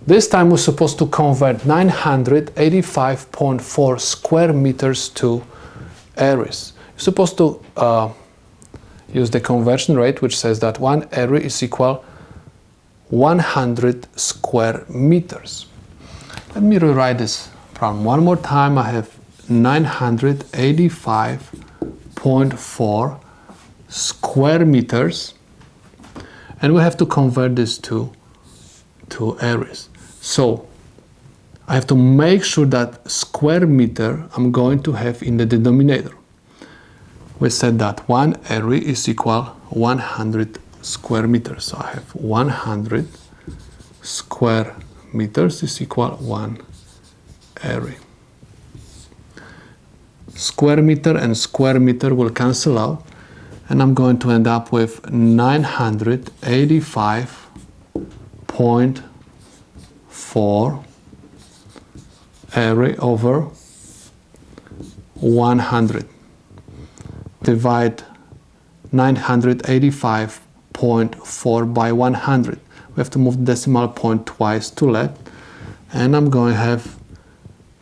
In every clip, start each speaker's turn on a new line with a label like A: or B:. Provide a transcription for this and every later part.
A: This time we're supposed to convert 985.4 square meters to areas. You're supposed to use the conversion rate, which says that 1 area is equal 100 square meters. Let me rewrite this problem one more time. I have 985.4 square meters, and we have to convert this to areas. So I have to make sure that square meter I'm going to have in the denominator. We said that 1 area is equal 100 square meters. So I have 100 square meters is equal 1 area. Square meter and square meter will cancel out, and I'm going to end up with 985.4 area over 100. Divide 985.4 by 100. We have to move the decimal point twice to left, and I'm going to have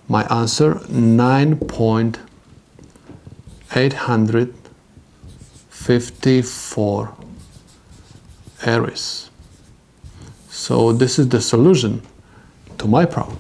A: my answer 9.854 areas. So this is the solution to my problem.